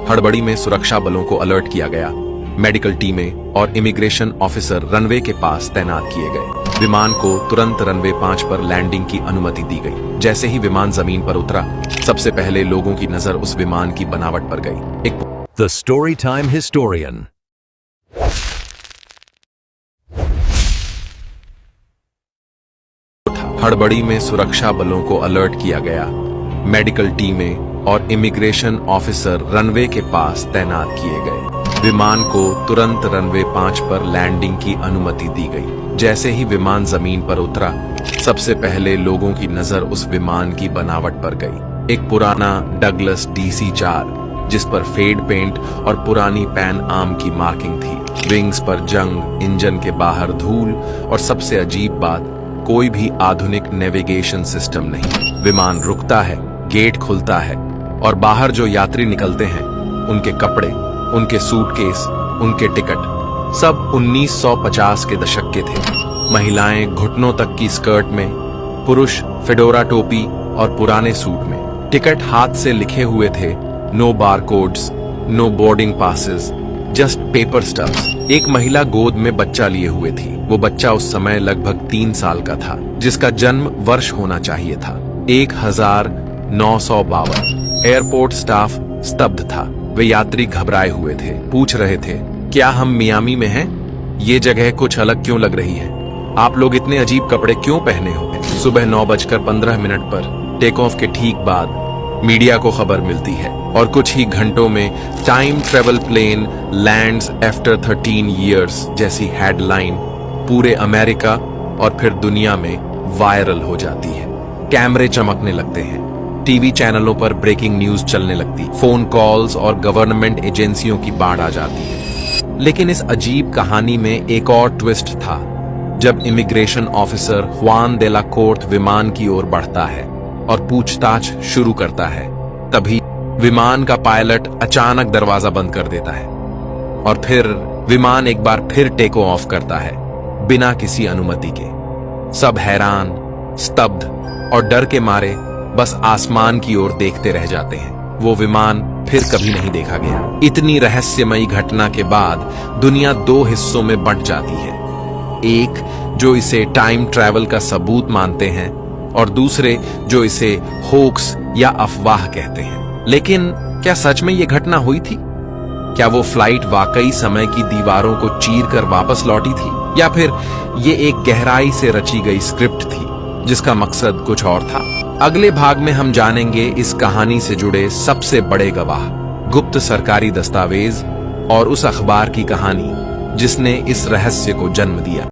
हड़बड़ी में सुरक्षा बलों को अलर्ट किया गया। मेडिकल टीमें और इमिग्रेशन ऑफिसर रनवे के पास तैनात किए गए। विमान को तुरंत रनवे 5 पर लैंडिंग की अनुमति दी गई। जैसे ही विमान जमीन पर उतरा, सबसे पहले लोगों की नजर उस विमान की बनावट पर गई। The Storytime Historian. हड़बड़ी में सुरक्षा बलों को अलर्ट किया गया। मेडिकल टीमें और इमिग्रेशन ऑफिसर रनवे के पास तैनात किए गए। विमान को तुरंत रनवे 5 पर लैंडिंग की अनुमति दी गई। जैसे ही विमान जमीन पर उतरा, सबसे पहले लोगों की नजर उस विमान की बनावट पर गई। एक पुराना डगलस DC-4 जिस पर फेड पेंट और पुरानी पैन आर्म की मार्किंग थी। विंग्स पर जंग, इंजन के बाहर धूल और सबसे अजीब बात, कोई भी आधुनिक नेविगेशन सिस्टम नहीं। विमान रुकता है, गेट खुलता है और बाहर जो यात्री निकलते हैं, उनके कपड़े, उनके सूटकेस, उनके टिकट सब 1950 के दशक के थे। महिलाएं घुटनों तक की स्कर्ट में, पुरुष फेडोरा टोपी और पुराने सूट में। टिकट हाथ से लिखे हुए थे, no barcodes, no boarding passes, just paper stuffs. एक महिला गोद में बच्चा लिए हुए थी। वो बच्चा उस समय लगभग 3 साल का था, जिसका जन्म वर्ष होना चाहिए था 1952। एयरपोर्ट स्टाफ स्तब्ध था। वे यात्री घबराए हुए थे, पूछ रहे थे, क्या हम मियामी में हैं? ये जगह कुछ अलग क्यों लग रही है? आप लोग इतने अजीब कपड़े क्यों पहने हो? सुबह 9:15 पर टेक ऑफ के ठीक बाद मीडिया को खबर मिलती है और कुछ ही घंटों में time travel plane lands after 13 years जैसी हेडलाइन पूरे अमेरिका और फिर दुनिया में वायरल हो जाती है। कैमरे चमकने लगते हैं, टीवी चैनलों पर ब्रेकिंग न्यूज चलने लगती, फोन कॉल्स और गवर्नमेंट एजेंसियों की बाढ़ आ जाती है। लेकिन इस अजीब कहानी में एक और ट्विस्ट था। जब इमिग्रेशन ऑफिसर हुआन दे ला कोर्ट विमान की ओर बढ़ता है और पूछताछ शुरू करता है, तभी विमान का पायलट अचानक दरवाजा बंद कर देता है और फिर विमान एक बार फिर टेक ऑफ करता है बिना किसी अनुमति के। सब हैरान, स्तब्ध और डर के मारे बस आसमान की ओर देखते रह जाते हैं। वो विमान फिर कभी नहीं देखा गया। इतनी रहस्यमयी घटना के बाद दुनिया 2 हिस्सों में बंट जाती है। एक जो इसे टाइम ट्रैवल का सबूत मानते हैं और दूसरे जो इसे होक्स या अफवाह कहते हैं। लेकिन क्या सच में ये घटना हुई थी? क्या वो फ्लाइट वाकई समय की दीवारों को चीर कर वापस लौटी थी, या फिर ये एक गहराई से रची गई स्क्रिप्ट थी जिसका मकसद कुछ और था? अगले भाग में हम जानेंगे इस कहानी से जुड़े सबसे बड़े गवाह, गुप्त सरकारी दस्तावेज और उस अखबार की कहानी जिसने इस रहस्य को जन्म दिया।